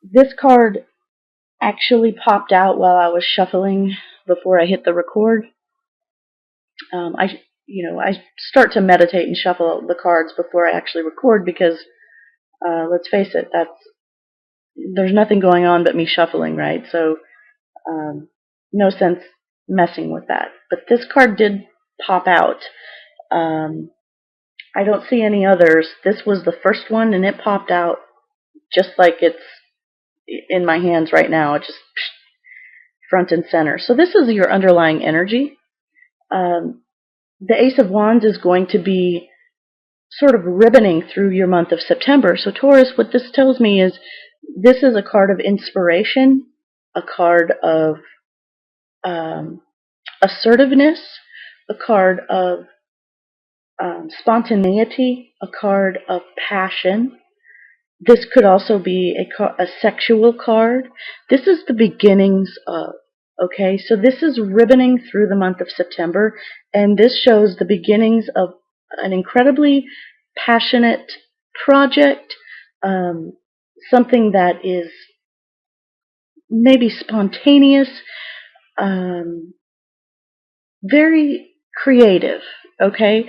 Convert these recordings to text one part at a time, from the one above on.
This card actually popped out while I was shuffling before I hit the record. I start to meditate and shuffle the cards before I actually record because, let's face it, there's nothing going on but me shuffling, right? So, no sense messing with that. But this card did pop out. Um, I don't see any others. This was the first one, and it popped out just like it's in my hands right now. It just front and center. So this is your underlying energy. The Ace of Wands is going to be sort of ribboning through your month of September. So Taurus, what this tells me is this is a card of inspiration, a card of assertiveness, a card of spontaneity, a card of passion. This could also be a sexual card. This is the beginnings of, okay? So this is ribboning through the month of September, and this shows the beginnings of an incredibly passionate project, something that is maybe spontaneous, very creative, okay?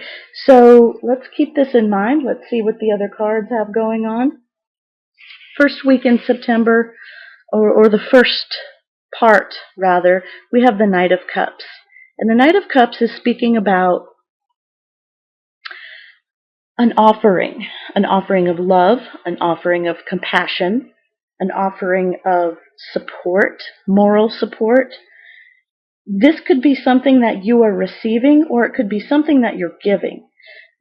So let's keep this in mind. Let's see what the other cards have going on. First week in September, or the first part, rather, we have the Knight of Cups. And the Knight of Cups is speaking about an offering of love, an offering of compassion, an offering of support, moral support. This could be something that you are receiving, or it could be something that you're giving.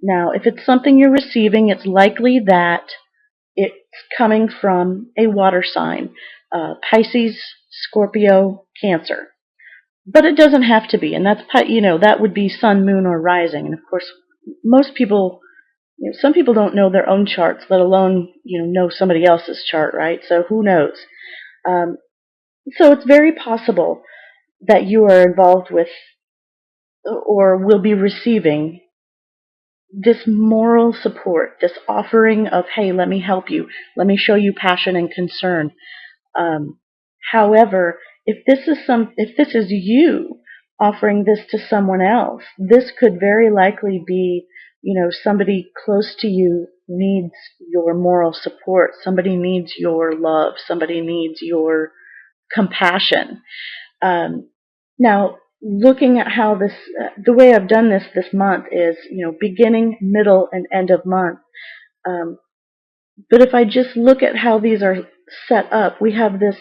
Now, if it's something you're receiving, it's likely that it's coming from a water sign, Pisces, Scorpio, Cancer. But it doesn't have to be, and that would be sun, moon, or rising. And of course, most people, some people don't know their own charts, let alone know somebody else's chart, right? So who knows? So it's very possible that you are involved with or will be receiving this moral support, this offering of, hey, let me help you, let me show you passion and concern. However, if this is you offering this to someone else, this could very likely be, somebody close to you needs your moral support. Somebody needs your love. Somebody needs your compassion. Now, looking at how the way I've done this month is, beginning, middle, and end of month. But if I just look at how these are set up, we have this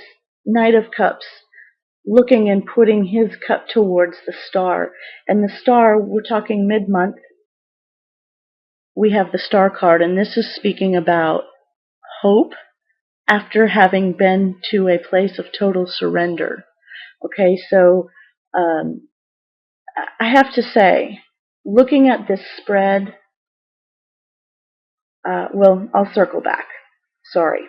Knight of Cups looking and putting his cup towards the star. And the star, we're talking mid-month, we have the star card, and this is speaking about hope after having been to a place of total surrender. Okay, so I have to say, looking at this spread, I'll circle back. Sorry.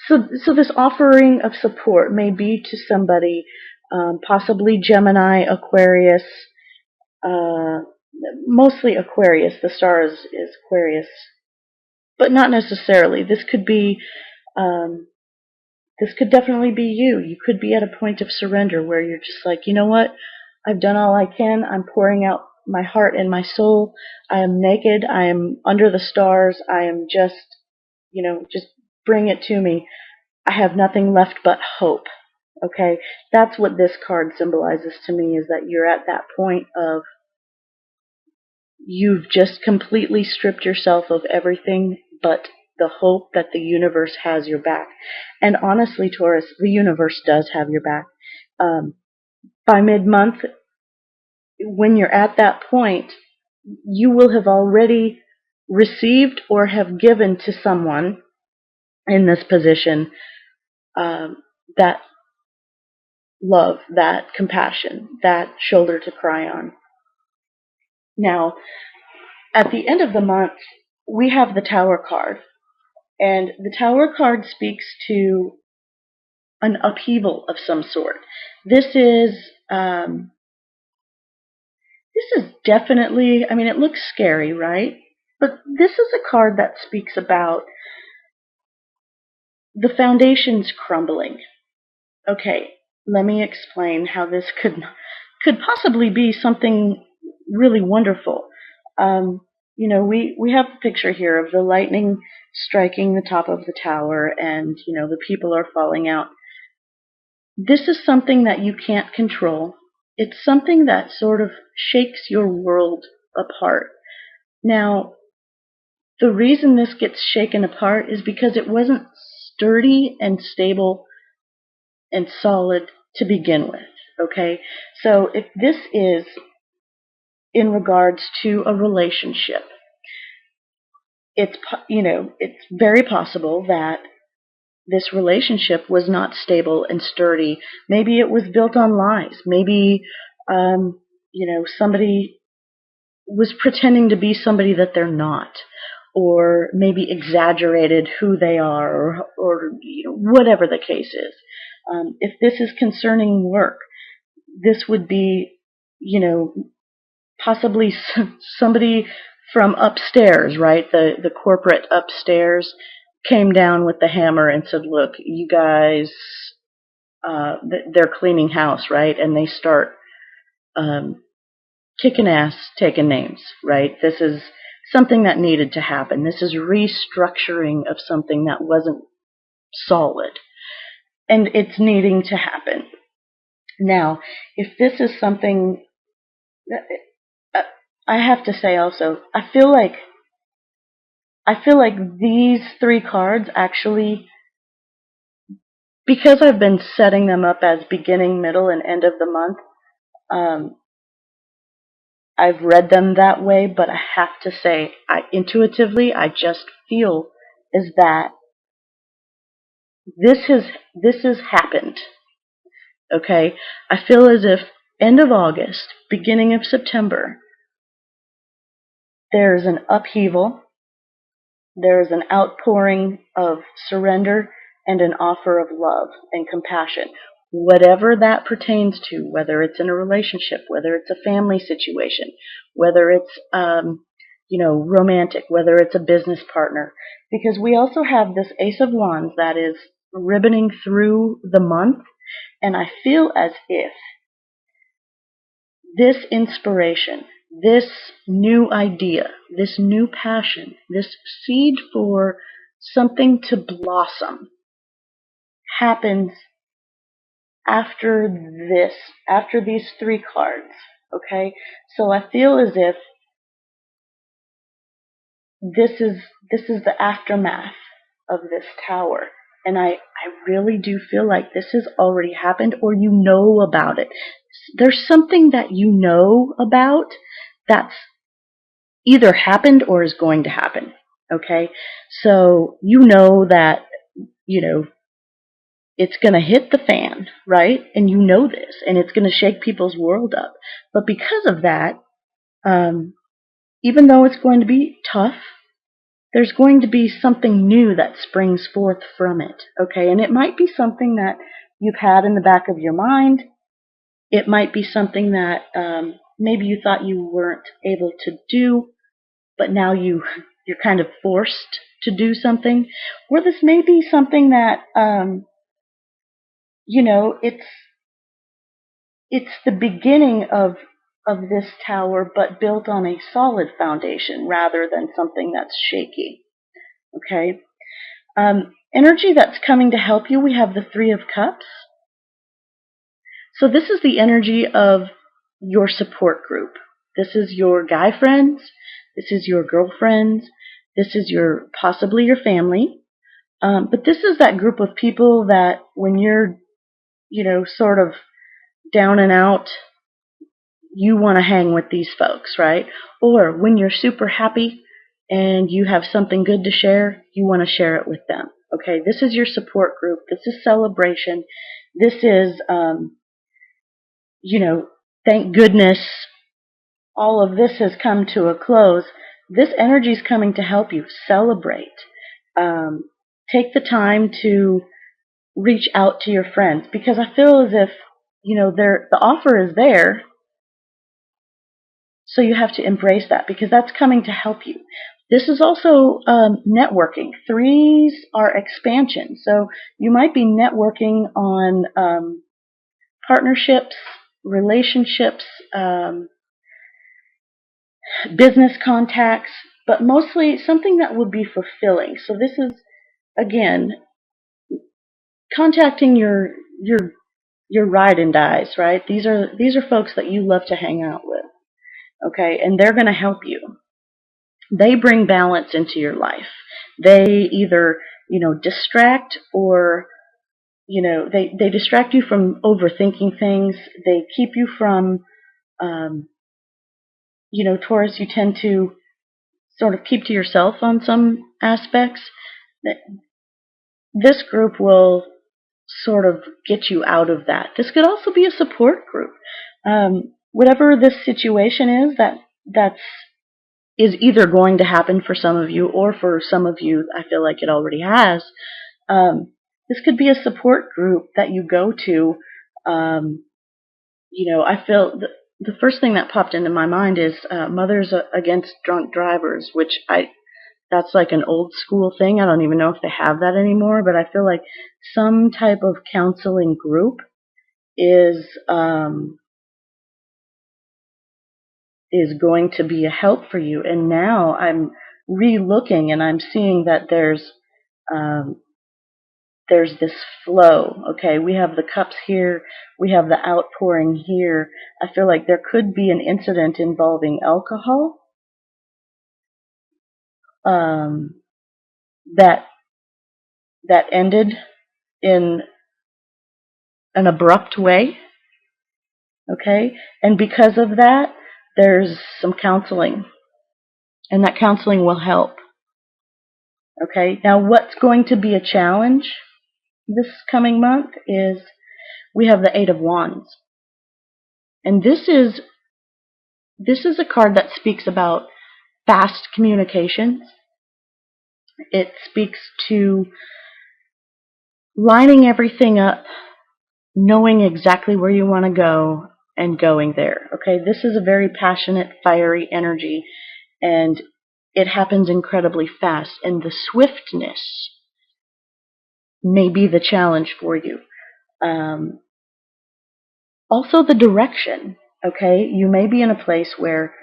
So this offering of support may be to somebody, possibly Gemini, Aquarius, mostly Aquarius. The star is Aquarius, but not necessarily. This could definitely be you. You could be at a point of surrender where you're just like, you know what? I've done all I can. I'm pouring out my heart and my soul. I am naked. I am under the stars. I am just bring it to me. I have nothing left but hope. Okay? That's what this card symbolizes to me, is that you're at that point of you've just completely stripped yourself of everything but the hope that the universe has your back. And honestly, Taurus, the universe does have your back. By mid-month, when you're at that point, you will have already received or have given to someone in this position that love, that compassion, that shoulder to cry on. Now, at the end of the month, we have the Tower card. And the Tower card speaks to an upheaval of some sort. This is definitely, it looks scary, right? But this is a card that speaks about the foundation's crumbling. Okay, let me explain how this could possibly be something really wonderful. We have the picture here of the lightning striking the top of the tower, and the people are falling out. This is something that you can't control. It's something that sort of shakes your world apart. Now, the reason this gets shaken apart is because it wasn't sturdy and stable and solid to begin with. Okay? So if this is in regards to a relationship, it's very possible that this relationship was not stable and sturdy. Maybe it was built on lies. Maybe somebody was pretending to be somebody that they're not, or maybe exaggerated who they are, or whatever the case is. If this is concerning work, this would be, possibly somebody from upstairs, right? The corporate upstairs came down with the hammer and said, "Look, you guys, they're cleaning house, right?" And they start kicking ass, taking names, right? This is something that needed to happen. This is restructuring of something that wasn't solid, and it's needing to happen. Now, if this is something, I have to say also, I feel like these three cards actually, because I've been setting them up as beginning, middle, and end of the month, I've read them that way, but I have to say, intuitively, I just feel is that this has happened. Okay? I feel as if end of August, beginning of September, there's an upheaval, there's an outpouring of surrender and an offer of love and compassion. Whatever that pertains to, whether it's in a relationship, whether it's a family situation, whether it's romantic, whether it's a business partner, because we also have this Ace of Wands that is ribboning through the month, and I feel as if this inspiration, this new idea, this new passion, this seed for something to blossom happens after these three cards. Okay? So I feel as if this is the aftermath of this tower. And I really do feel like this has already happened, or you know about it. There's something that you know about that's either happened or is going to happen. Okay? So you know that, it's going to hit the fan, right? And you know this, and it's going to shake people's world up. But because of that, even though it's going to be tough, there's going to be something new that springs forth from it, okay? And it might be something that you've had in the back of your mind. It might be something that maybe you thought you weren't able to do, but now you're kind of forced to do something. Or this may be something that it's the beginning of this tower, but built on a solid foundation rather than something that's shaky. Okay? Energy that's coming to help you, we have the Three of Cups. So this is the energy of your support group. This is your guy friends. This is your girlfriends. This is possibly your family. But this is that group of people that when you're, sort of down and out, you want to hang with these folks, right? Or when you're super happy and you have something good to share, you want to share it with them. Okay, this is your support group. This is celebration. This is, thank goodness all of this has come to a close. This energy is coming to help you celebrate. Take the time to reach out to your friends, because I feel as if, the offer is there. So you have to embrace that, because that's coming to help you. This is also networking. Threes are expansion. So you might be networking on partnerships, relationships, business contacts, but mostly something that would be fulfilling. So this is, again, contacting your ride and dies, right? These are folks that you love to hang out with, okay? And they're going to help you. They bring balance into your life. They either, distract, or, they distract you from overthinking things. They keep you from, Taurus, you tend to sort of keep to yourself on some aspects. This group will sort of get you out of that. This could also be a support group. Whatever this situation is, that's is either going to happen for some of you, or for some of you, I feel like it already has. This could be a support group that you go to. I feel the first thing that popped into my mind is Mothers Against Drunk Drivers, which that's like an old school thing. I don't even know if they have that anymore, but I feel like some type of counseling group is going to be a help for you. And now I'm re-looking, and I'm seeing that there's this flow. Okay, we have the cups here, we have the outpouring here. I feel like there could be an incident involving alcohol that ended in an abrupt way. Okay, and because of that, there's some counseling, and that counseling will help. Okay, now what's going to be a challenge this coming month is we have the Eight of Wands. And this is a card that speaks about fast communications. It speaks to lining everything up, knowing exactly where you want to go, and going there. Okay, this is a very passionate, fiery energy, and it happens incredibly fast. And the swiftness may be the challenge for you. Also, the direction. Okay, you may be in a place where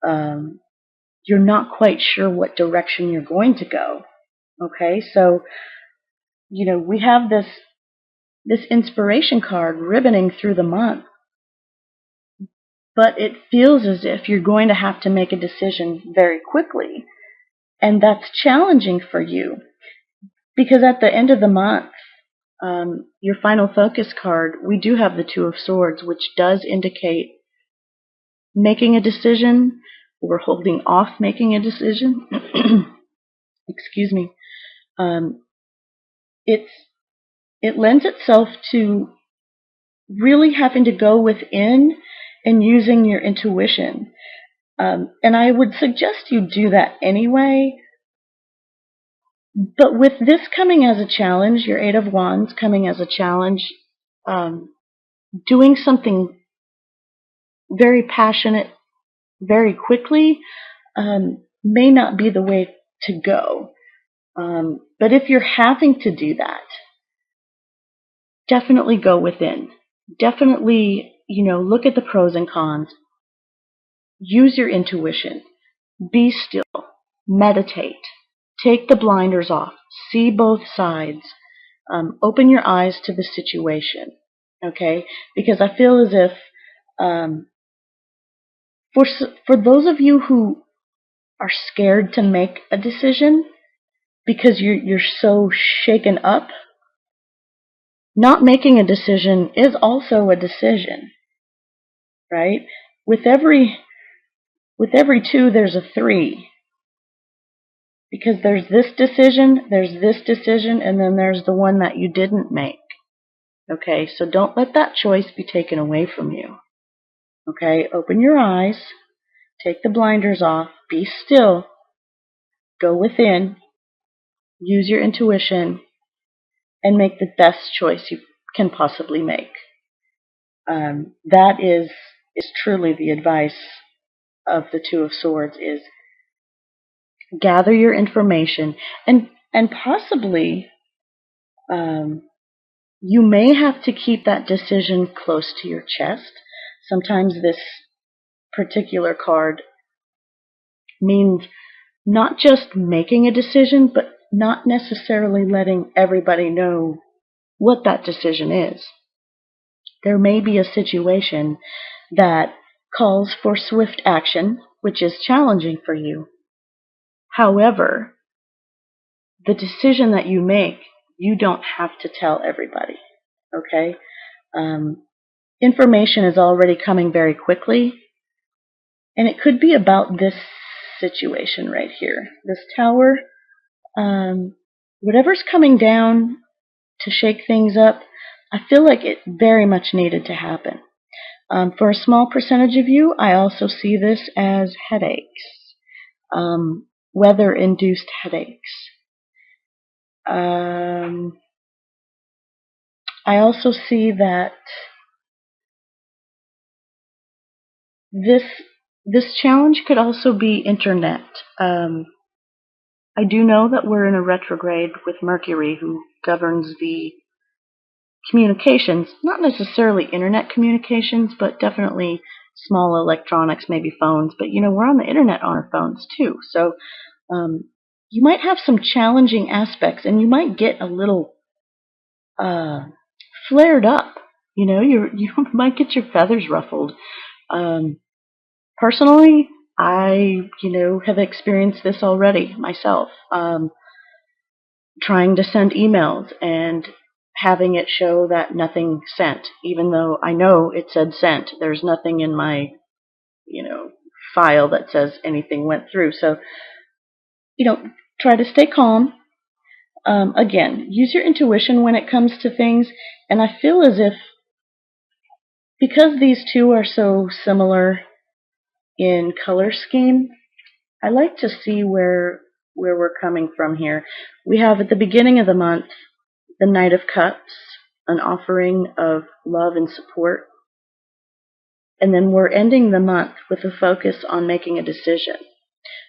you're not quite sure what direction you're going to go. Okay, so we have this inspiration card ribboning through the month, but it feels as if you're going to have to make a decision very quickly, and that's challenging for you because at the end of the month, your final focus card, we do have the Two of Swords, which does indicate making a decision or holding off making a decision. Excuse me. It lends itself to really having to go within and using your intuition. And I would suggest you do that anyway. But with this coming as a challenge, your Eight of Wands coming as a challenge, doing something very passionate very quickly may not be the way to go. But if you're having to do that, definitely go within. Definitely, look at the pros and cons. Use your intuition. Be still. Meditate. Take the blinders off. See both sides. Open your eyes to the situation. Okay? Because I feel as if for those of you who are scared to make a decision because you're so shaken up, not making a decision is also a decision, right? With every two, there's a three. Because there's this decision, and then there's the one that you didn't make. Okay, so don't let that choice be taken away from you. Okay, open your eyes, take the blinders off, be still, go within, use your intuition, and make the best choice you can possibly make. That is truly the advice of the Two of Swords, is gather your information, and possibly you may have to keep that decision close to your chest. Sometimes this particular card means not just making a decision, but not necessarily letting everybody know what that decision is. There may be a situation that calls for swift action, which is challenging for you. However, the decision that you make, you don't have to tell everybody, okay? Information is already coming very quickly, and it could be about this situation right here. This tower, whatever's coming down to shake things up, I feel like it very much needed to happen. For a small percentage of you, I also see this as headaches, weather-induced headaches. I also see that this challenge could also be internet. I do know that we're in a retrograde with Mercury, who governs the communications, not necessarily internet communications, but definitely small electronics, maybe phones. But we're on the internet on our phones too. So you might have some challenging aspects, and you might get a little flared up. You might get your feathers ruffled. Personally, I have experienced this already myself. Trying to send emails and having it show that nothing sent, even though I know it said sent. There's nothing in my, file that says anything went through. So, try to stay calm. Again, use your intuition when it comes to things. And I feel as if, because these two are so similar in color scheme, I like to see where we're coming from here. We have at the beginning of the month the Knight of Cups, an offering of love and support. And then we're ending the month with a focus on making a decision.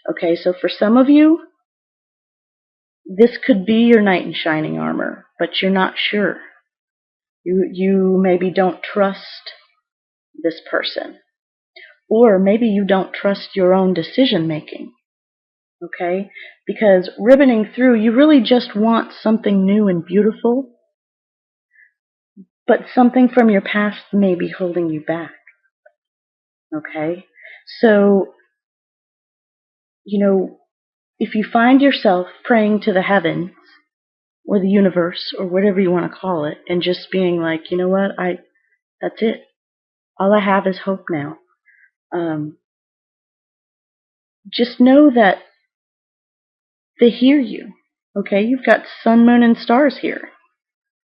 Okay, so for some of you, this could be your knight in shining armor, but you're not sure. You maybe don't trust this person. Or maybe you don't trust your own decision making. Okay? Because ribboning through, you really just want something new and beautiful, but something from your past may be holding you back. Okay? So, if you find yourself praying to the heavens or the universe or whatever you want to call it, and just being like, you know what, that's it. All I have is hope now. Just know that they hear you. Okay? You've got sun, moon, and stars here.